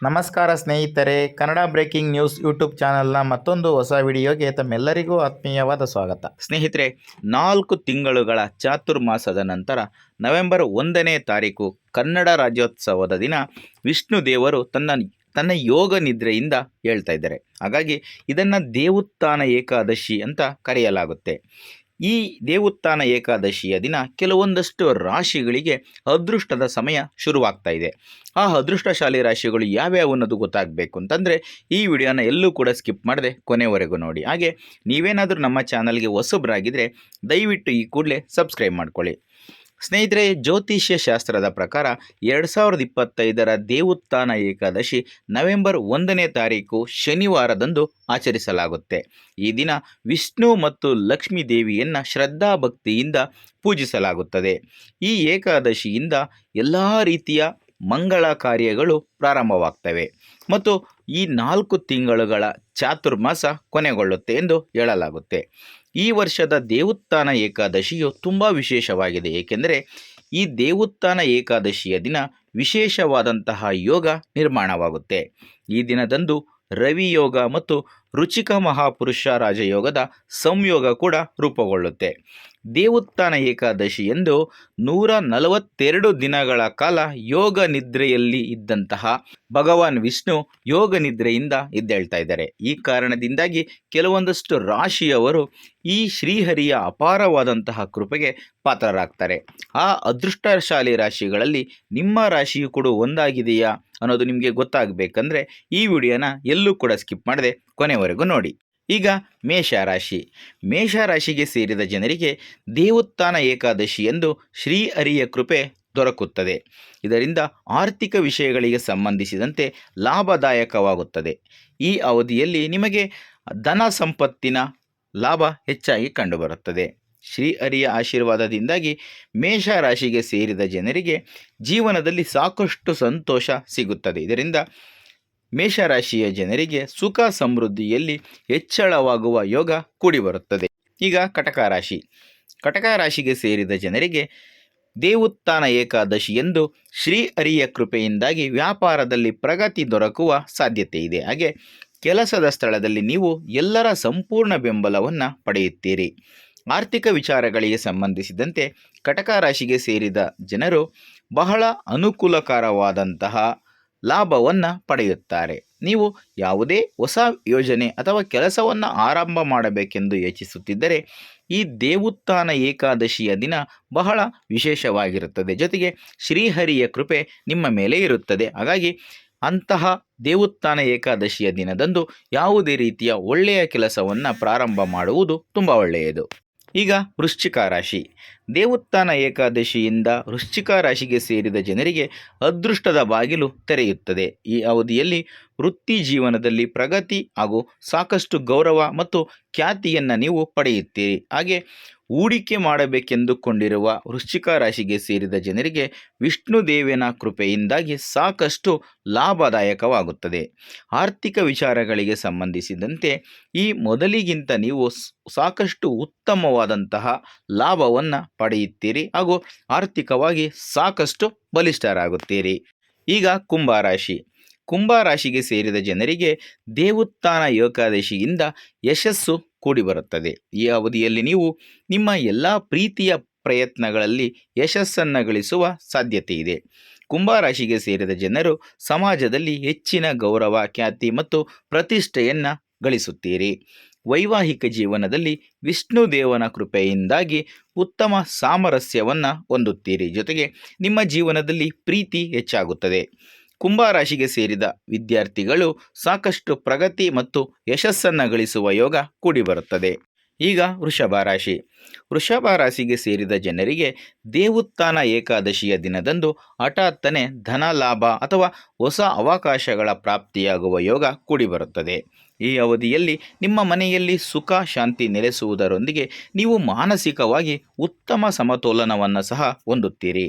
ನಮಸ್ಕಾರ ಸ್ನೇಹಿತರೆ, Kannada breaking news YouTube ಚಾನೆಲ್ನ ಮತ್ತೊಂದು ಹೊಸ ವಿಡಿಯೋಗೆ ತಮ್ಮೆಲ್ಲರಿಗೂ ಆತ್ಮೀಯವಾದ ಸ್ವಾಗತ. ಸ್ನೇಹಿತರೆ, 4 ತಿಂಗಳುಗಳ ಚಾತುರ್ಮಾಸದ ನಂತರ ನವೆಂಬರ್ 1ನೇ ತಾರೀಕು ಕನ್ನಡ ರಾಜ್ಯೋತ್ಸವದ ದಿನ ವಿಷ್ಣು ದೇವರು ತನ್ನ ಯೋಗ ನಿದ್ರೆಯಿಂದ ಹೇಳ್ತಾ ಇದ್ದಾರೆ. ಹಾಗಾಗಿ ಇದನ್ನು ದೇವುತ್ಥಾನ ಏಕಾದಶಿ ಅಂತ ಕರೆಯಲಾಗುತ್ತೆ. ಈ ದೇವುತ್ಥಾನ ಏಕಾದಶಿಯ ದಿನ ಕೆಲವೊಂದಷ್ಟು ರಾಶಿಗಳಿಗೆ ಅದೃಷ್ಟದ ಸಮಯ ಶುರುವಾಗ್ತಾ ಇದೆ. ಆ ಅದೃಷ್ಟಶಾಲಿ ರಾಶಿಗಳು ಯಾವ್ಯಾವು ಅನ್ನೋದು ಗೊತ್ತಾಗಬೇಕು ಅಂತಂದರೆ ಈ ವಿಡಿಯೋನ ಎಲ್ಲೂ ಕೂಡ ಸ್ಕಿಪ್ ಮಾಡದೆ ಕೊನೆವರೆಗೂ ನೋಡಿ. ಹಾಗೆ ನೀವೇನಾದರೂ ನಮ್ಮ ಚಾನಲ್ಗೆ ಹೊಸಬರಾಗಿದ್ದರೆ ದಯವಿಟ್ಟು ಈ ಕೂಡಲೇ ಸಬ್ಸ್ಕ್ರೈಬ್ ಮಾಡ್ಕೊಳ್ಳಿ. ಸ್ನೇಹಿತರೆ, ಜ್ಯೋತಿಷ್ಯ ಶಾಸ್ತ್ರದ ಪ್ರಕಾರ 2025ರ ದೇವುತ್ಥಾನ ಏಕಾದಶಿ ನವೆಂಬರ್ 1ನೇ ತಾರೀಕು ಶನಿವಾರದಂದು ಆಚರಿಸಲಾಗುತ್ತೆ. ಈ ದಿನ ವಿಷ್ಣು ಮತ್ತು ಲಕ್ಷ್ಮೀ ದೇವಿಯನ್ನು ಶ್ರದ್ಧಾಭಕ್ತಿಯಿಂದ ಪೂಜಿಸಲಾಗುತ್ತದೆ. ಈ ಏಕಾದಶಿಯಿಂದ ಎಲ್ಲ ರೀತಿಯ ಮಂಗಳ ಕಾರ್ಯಗಳು ಪ್ರಾರಂಭವಾಗ್ತವೆ ಮತ್ತು ಈ 4 ತಿಂಗಳುಗಳ ಚಾತುರ್ಮಾಸ ಕೊನೆಗೊಳ್ಳುತ್ತೆ ಎಂದು ಹೇಳಲಾಗುತ್ತೆ. ಈ ವರ್ಷದ ದೇವುತ್ಥಾನ ಏಕಾದಶಿಯು ತುಂಬ ವಿಶೇಷವಾಗಿದೆ. ಏಕೆಂದರೆ ಈ ದೇವುತ್ಥಾನ ಏಕಾದಶಿಯ ದಿನ ವಿಶೇಷವಾದಂತಹ ಯೋಗ ನಿರ್ಮಾಣವಾಗುತ್ತೆ. ಈ ದಿನದಂದು ರವಿ ಯೋಗ ಮತ್ತು ರುಚಿಕ ಮಹಾಪುರುಷ ರಾಜಯೋಗದ ಸಂಯೋಗ ಕೂಡ ರೂಪುಗೊಳ್ಳುತ್ತೆ. ದೇವುತ್ಥಾನ ಏಕಾದಶಿ ಎಂದು 142 ದಿನಗಳ ಕಾಲ ಯೋಗ ನಿದ್ರೆಯಲ್ಲಿ ಇದ್ದಂತಹ ಭಗವಾನ್ ವಿಷ್ಣು ಯೋಗ ನಿದ್ರೆಯಿಂದ ಎದ್ದೇಳ್ತಾ ಇದ್ದಾರೆ. ಈ ಕಾರಣದಿಂದಾಗಿ ಕೆಲವೊಂದಷ್ಟು ರಾಶಿಯವರು ಈ ಶ್ರೀಹರಿಯ ಅಪಾರವಾದಂತಹ ಕೃಪೆಗೆ ಪಾತ್ರರಾಗ್ತಾರೆ. ಆ ಅದೃಷ್ಟಶಾಲಿ ರಾಶಿಗಳಲ್ಲಿ ನಿಮ್ಮ ರಾಶಿಯು ಕೂಡ ಒಂದಾಗಿದೆಯಾ ಅನ್ನೋದು ನಿಮಗೆ ಗೊತ್ತಾಗಬೇಕಂದ್ರೆ ಈ ವಿಡಿಯೋನ ಎಲ್ಲೂ ಕೂಡ ಸ್ಕಿಪ್ ಮಾಡದೆ ಕೊನೆವರೆಗೂ ನೋಡಿ. ಈಗ ಮೇಷರಾಶಿಗೆ ಸೇರಿದ ಜನರಿಗೆ ದೇವುತ್ಥಾನ ಏಕಾದಶಿ ಎಂದು ಶ್ರೀಹರಿಯ ಕೃಪೆ ದೊರಕುತ್ತದೆ. ಇದರಿಂದ ಆರ್ಥಿಕ ವಿಷಯಗಳಿಗೆ ಸಂಬಂಧಿಸಿದಂತೆ ಲಾಭದಾಯಕವಾಗುತ್ತದೆ. ಈ ಅವಧಿಯಲ್ಲಿ ನಿಮಗೆ ಧನ ಸಂಪತ್ತಿನ ಲಾಭ ಹೆಚ್ಚಾಗಿ ಕಂಡುಬರುತ್ತದೆ. ಶ್ರೀಹರಿಯ ಆಶೀರ್ವಾದದಿಂದಾಗಿ ಮೇಷರಾಶಿಗೆ ಸೇರಿದ ಜನರಿಗೆ ಜೀವನದಲ್ಲಿ ಸಾಕಷ್ಟು ಸಂತೋಷ ಸಿಗುತ್ತದೆ. ಇದರಿಂದ ಮೇಷರಾಶಿಯ ಜನರಿಗೆ ಸುಖ ಸಮೃದ್ಧಿಯಲ್ಲಿ ಹೆಚ್ಚಳವಾಗುವ ಯೋಗ ಕೂಡಿಬರುತ್ತದೆ. ಈಗ ಕಟಕ ರಾಶಿಗೆ ಸೇರಿದ ಜನರಿಗೆ ದೇವುತ್ಥಾನ ಏಕಾದಶಿ ಎಂದು ಶ್ರೀಹರಿಯ ಕೃಪೆಯಿಂದಾಗಿ ವ್ಯಾಪಾರದಲ್ಲಿ ಪ್ರಗತಿ ದೊರಕುವ ಸಾಧ್ಯತೆ ಇದೆ. ಹಾಗೆ ಕೆಲಸದ ಸ್ಥಳದಲ್ಲಿ ನೀವು ಎಲ್ಲರ ಸಂಪೂರ್ಣ ಬೆಂಬಲವನ್ನು ಪಡೆಯುತ್ತೀರಿ. ಆರ್ಥಿಕ ವಿಚಾರಗಳಿಗೆ ಸಂಬಂಧಿಸಿದಂತೆ ಕಟಕ ರಾಶಿಗೆ ಸೇರಿದ ಜನರು ಬಹಳ ಅನುಕೂಲಕರವಾದಂತಹ ಲಾಭವನ್ನು ಪಡೆಯುತ್ತಾರೆ. ನೀವು ಯಾವುದೇ ಹೊಸ ಯೋಜನೆ ಅಥವಾ ಕೆಲಸವನ್ನು ಆರಂಭ ಮಾಡಬೇಕೆಂದು ಯೋಚಿಸುತ್ತಿದ್ದರೆ ಈ ದೇವುತ್ಥಾನ ಏಕಾದಶಿಯ ದಿನ ಬಹಳ ವಿಶೇಷವಾಗಿರುತ್ತದೆ. ಜೊತೆಗೆ ಶ್ರೀಹರಿಯ ಕೃಪೆ ನಿಮ್ಮ ಮೇಲೆ ಇರುತ್ತದೆ. ಹಾಗಾಗಿ ಅಂತಹ ದೇವುತ್ಥಾನ ಏಕಾದಶಿಯ ದಿನದಂದು ಯಾವುದೇ ರೀತಿಯ ಒಳ್ಳೆಯ ಕೆಲಸವನ್ನು ಪ್ರಾರಂಭ ಮಾಡುವುದು ತುಂಬ ಒಳ್ಳೆಯದು. ಈಗ ವೃಶ್ಚಿಕ ರಾಶಿ. ದೇವುತ್ಥಾನ ಏಕಾದಶಿಯಿಂದ ವೃಶ್ಚಿಕ ರಾಶಿಗೆ ಸೇರಿದ ಜನರಿಗೆ ಅದೃಷ್ಟದ ಬಾಗಿಲು ತೆರೆಯುತ್ತದೆ. ಈ ಅವಧಿಯಲ್ಲಿ ವೃತ್ತಿ ಜೀವನದಲ್ಲಿ ಪ್ರಗತಿ ಹಾಗೂ ಸಾಕಷ್ಟು ಗೌರವ ಮತ್ತು ಖ್ಯಾತಿಯನ್ನು ನೀವು ಪಡೆಯುತ್ತೀರಿ. ಹಾಗೆ ಹೂಡಿಕೆ ಮಾಡಬೇಕೆಂದುಕೊಂಡಿರುವ ವೃಶ್ಚಿಕ ರಾಶಿಗೆ ಸೇರಿದ ಜನರಿಗೆ ವಿಷ್ಣು ದೇವನ ಕೃಪೆಯಿಂದಾಗಿ ಸಾಕಷ್ಟು ಲಾಭದಾಯಕವಾಗುತ್ತದೆ. ಆರ್ಥಿಕ ವಿಚಾರಗಳಿಗೆ ಸಂಬಂಧಿಸಿದಂತೆ ಈ ಮೊದಲಿಗಿಂತ ನೀವು ಸಾಕಷ್ಟು ಉತ್ತಮವಾದಂತಹ ಲಾಭವನ್ನು ಪಡೆಯುತ್ತೀರಿ ಹಾಗೂ ಆರ್ಥಿಕವಾಗಿ ಸಾಕಷ್ಟು ಬಲಿಷ್ಠರಾಗುತ್ತೀರಿ. ಈಗ ಕುಂಭರಾಶಿಗೆ ಸೇರಿದ ಜನರಿಗೆ ದೇವುತ್ಥಾನ ಏಕಾದಶಿಯಿಂದ ಯಶಸ್ಸು ಕೂಡಿಬರುತ್ತದೆ. ಈ ಅವಧಿಯಲ್ಲಿ ನೀವು ನಿಮ್ಮ ಎಲ್ಲ ಪ್ರೀತಿಯ ಪ್ರಯತ್ನಗಳಲ್ಲಿ ಯಶಸ್ಸನ್ನು ಗಳಿಸುವ ಸಾಧ್ಯತೆ ಇದೆ. ಕುಂಭರಾಶಿಗೆ ಸೇರಿದ ಜನರು ಸಮಾಜದಲ್ಲಿ ಹೆಚ್ಚಿನ ಗೌರವ, ಖ್ಯಾತಿ ಮತ್ತು ಪ್ರತಿಷ್ಠೆಯನ್ನು ಗಳಿಸುತ್ತೀರಿ. ವೈವಾಹಿಕ ಜೀವನದಲ್ಲಿ ವಿಷ್ಣು ದೇವನ ಕೃಪೆಯಿಂದಾಗಿ ಉತ್ತಮ ಸಾಮರಸ್ಯವನ್ನು ಹೊಂದುತ್ತೀರಿ. ಜೊತೆಗೆ ನಿಮ್ಮ ಜೀವನದಲ್ಲಿ ಪ್ರೀತಿ ಹೆಚ್ಚಾಗುತ್ತದೆ. ಕುಂಭರಾಶಿಗೆ ಸೇರಿದ ವಿದ್ಯಾರ್ಥಿಗಳು ಸಾಕಷ್ಟು ಪ್ರಗತಿ ಮತ್ತು ಯಶಸ್ಸನ್ನು ಗಳಿಸುವ ಯೋಗ ಕೂಡಿಬರುತ್ತದೆ. ಈಗ ವೃಷಭ ರಾಶಿಗೆ ಸೇರಿದ ಜನರಿಗೆ ದೇವುತ್ಥಾನ ಏಕಾದಶಿಯ ದಿನದಂದು ಹಠಾತ್ತನೆ ಧನ ಲಾಭ ಅಥವಾ ಹೊಸ ಅವಕಾಶಗಳ ಪ್ರಾಪ್ತಿಯಾಗುವ ಯೋಗ ಕೂಡಿಬರುತ್ತದೆ. ಈ ಅವಧಿಯಲ್ಲಿ ನಿಮ್ಮ ಮನೆಯಲ್ಲಿ ಸುಖ ಶಾಂತಿ ನೆಲೆಸುವುದರೊಂದಿಗೆ ನೀವು ಮಾನಸಿಕವಾಗಿ ಉತ್ತಮ ಸಮತೋಲನವನ್ನು ಸಹ ಹೊಂದುತ್ತೀರಿ.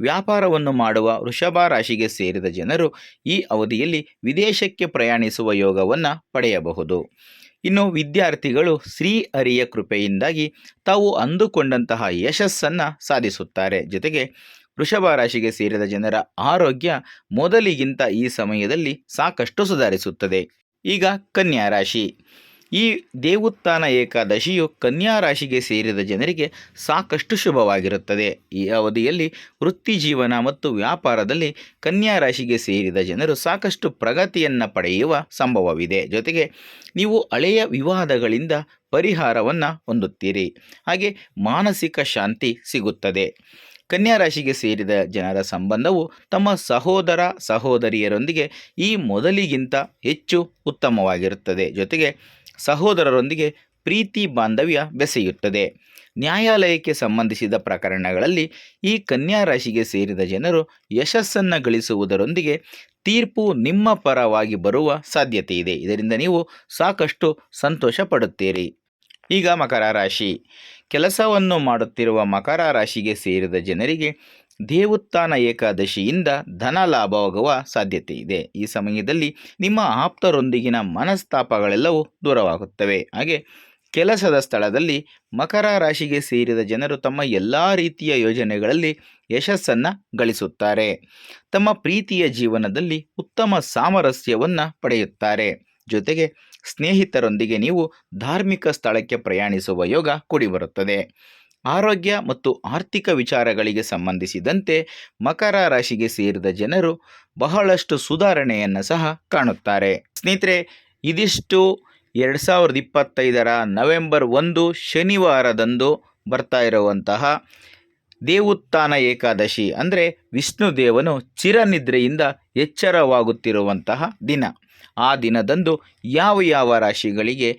ವ್ಯಾಪಾರವನ್ನು ಮಾಡುವ ವೃಷಭ ರಾಶಿಗೆ ಸೇರಿದ ಜನರು ಈ ಅವಧಿಯಲ್ಲಿ ವಿದೇಶಕ್ಕೆ ಪ್ರಯಾಣಿಸುವ ಯೋಗವನ್ನು ಪಡೆಯಬಹುದು. ಇನ್ನು ವಿದ್ಯಾರ್ಥಿಗಳು ಶ್ರೀಹರಿಯ ಕೃಪೆಯಿಂದಾಗಿ ತಾವು ಅಂದುಕೊಂಡಂತಹ ಯಶಸ್ಸನ್ನು ಸಾಧಿಸುತ್ತಾರೆ. ಜೊತೆಗೆ ವೃಷಭ ರಾಶಿಗೆ ಸೇರಿದ ಜನರ ಆರೋಗ್ಯ ಮೊದಲಿಗಿಂತ ಈ ಸಮಯದಲ್ಲಿ ಸಾಕಷ್ಟು ಸುಧಾರಿಸುತ್ತದೆ. ಈಗ ಕನ್ಯಾ ರಾಶಿ. ಈ ದೇವುತ್ಥಾನ ಏಕಾದಶಿಯು ಕನ್ಯಾ ರಾಶಿಗೆ ಸೇರಿದ ಜನರಿಗೆ ಸಾಕಷ್ಟು ಶುಭವಾಗಿರುತ್ತದೆ. ಈ ಅವಧಿಯಲ್ಲಿ ವೃತ್ತಿ ಜೀವನ ಮತ್ತು ವ್ಯಾಪಾರದಲ್ಲಿ ಕನ್ಯಾ ರಾಶಿಗೆ ಸೇರಿದ ಜನರು ಸಾಕಷ್ಟು ಪ್ರಗತಿಯನ್ನು ಪಡೆಯುವ ಸಂಭವವಿದೆ. ಜೊತೆಗೆ ನೀವು ಹಳೆಯ ವಿವಾದಗಳಿಂದ ಪರಿಹಾರವನ್ನು ಹೊಂದುತ್ತೀರಿ. ಹಾಗೆ ಮಾನಸಿಕ ಶಾಂತಿ ಸಿಗುತ್ತದೆ. ಕನ್ಯಾ ರಾಶಿಗೆ ಸೇರಿದ ಜನರ ಸಂಬಂಧವು ತಮ್ಮ ಸಹೋದರ ಸಹೋದರಿಯರೊಂದಿಗೆ ಈ ಮೊದಲಿಗಿಂತ ಹೆಚ್ಚು ಉತ್ತಮವಾಗಿರುತ್ತದೆ. ಜೊತೆಗೆ ಸಹೋದರರೊಂದಿಗೆ ಪ್ರೀತಿ ಬಾಂಧವ್ಯ ಬೆಸೆಯುತ್ತದೆ. ನ್ಯಾಯಾಲಯಕ್ಕೆ ಸಂಬಂಧಿಸಿದ ಪ್ರಕರಣಗಳಲ್ಲಿ ಈ ಕನ್ಯಾ ರಾಶಿಗೆ ಸೇರಿದ ಜನರು ಯಶಸ್ಸನ್ನು ಗಳಿಸುವುದರೊಂದಿಗೆ ತೀರ್ಪು ನಿಮ್ಮ ಪರವಾಗಿ ಬರುವ ಸಾಧ್ಯತೆ ಇದೆ. ಇದರಿಂದ ನೀವು ಸಾಕಷ್ಟು ಸಂತೋಷ ಪಡುತ್ತೀರಿ. ಈಗ ಮಕರ ರಾಶಿ. ಕೆಲಸವನ್ನು ಮಾಡುತ್ತಿರುವ ಮಕರ ರಾಶಿಗೆ ಸೇರಿದ ಜನರಿಗೆ ದೇವುತ್ಥಾನ ಏಕಾದಶಿಯಿಂದ ಧನ ಲಾಭವಾಗುವ ಸಾಧ್ಯತೆ ಇದೆ. ಈ ಸಮಯದಲ್ಲಿ ನಿಮ್ಮ ಆಪ್ತರೊಂದಿಗಿನ ಮನಸ್ತಾಪಗಳೆಲ್ಲವೂ ದೂರವಾಗುತ್ತವೆ. ಹಾಗೆ ಕೆಲಸದ ಸ್ಥಳದಲ್ಲಿ ಮಕರ ರಾಶಿಗೆ ಸೇರಿದ ಜನರು ತಮ್ಮ ಎಲ್ಲ ರೀತಿಯ ಯೋಜನೆಗಳಲ್ಲಿ ಯಶಸ್ಸನ್ನು ಗಳಿಸುತ್ತಾರೆ. ತಮ್ಮ ಪ್ರೀತಿಯ ಜೀವನದಲ್ಲಿ ಉತ್ತಮ ಸಾಮರಸ್ಯವನ್ನು ಪಡೆಯುತ್ತಾರೆ. ಜೊತೆಗೆ ಸ್ನೇಹಿತರೊಂದಿಗೆ ನೀವು ಧಾರ್ಮಿಕ ಸ್ಥಳಕ್ಕೆ ಪ್ರಯಾಣಿಸುವ ಯೋಗ ಕೂಡಿಬರುತ್ತದೆ. ಆರೋಗ್ಯ ಮತ್ತು ಆರ್ಥಿಕ ವಿಚಾರಗಳಿಗೆ ಸಂಬಂಧಿಸಿದಂತೆ ಮಕರ ರಾಶಿಗೆ ಸೇರಿದ ಜನರು ಬಹಳಷ್ಟು ಸುಧಾರಣೆಯನ್ನು ಸಹ ಕಾಣುತ್ತಾರೆ. ಸ್ನೇಹಿತರೆ, ಇದಿಷ್ಟು 2025 ನವೆಂಬರ್ 1 ಶನಿವಾರದಂದು ಬರ್ತಾ ಇರುವಂತಹ ದೇವುತ್ಥಾನ ಏಕಾದಶಿ, ಅಂದರೆ ವಿಷ್ಣು ದೇವನು ಚಿರನಿದ್ರೆಯಿಂದ ಎಚ್ಚರವಾಗುತ್ತಿರುವಂತಹ ದಿನ. ಆ ದಿನದಂದು ಯಾವ ರಾಶಿಗಳಿಗೆ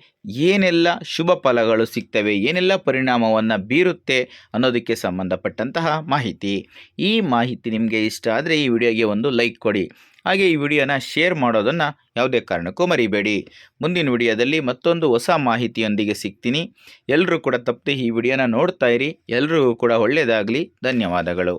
ಏನೆಲ್ಲ ಶುಭ ಫಲಗಳು ಸಿಗ್ತವೆ, ಏನೆಲ್ಲ ಪರಿಣಾಮವನ್ನು ಬೀರುತ್ತೆ ಅನ್ನೋದಕ್ಕೆ ಸಂಬಂಧಪಟ್ಟಂತಹ ಮಾಹಿತಿ. ಈ ಮಾಹಿತಿ ನಿಮಗೆ ಇಷ್ಟ ಆದರೆ ಈ ವಿಡಿಯೋಗೆ ಒಂದು ಲೈಕ್ ಕೊಡಿ. ಹಾಗೆ ಈ ವಿಡಿಯೋನ ಶೇರ್ ಮಾಡೋದನ್ನು ಯಾವುದೇ ಕಾರಣಕ್ಕೂ ಮರಿಬೇಡಿ. ಮುಂದಿನ ವಿಡಿಯೋದಲ್ಲಿ ಮತ್ತೊಂದು ಹೊಸ ಮಾಹಿತಿಯೊಂದಿಗೆ ಸಿಗ್ತೀನಿ. ಎಲ್ಲರೂ ಕೂಡ ತಪ್ಪದೆ ಈ ವಿಡಿಯೋನ ನೋಡ್ತಾ ಇರಿ. ಎಲ್ರಿಗೂ ಕೂಡ ಒಳ್ಳೆಯದಾಗಲಿ. ಧನ್ಯವಾದಗಳು.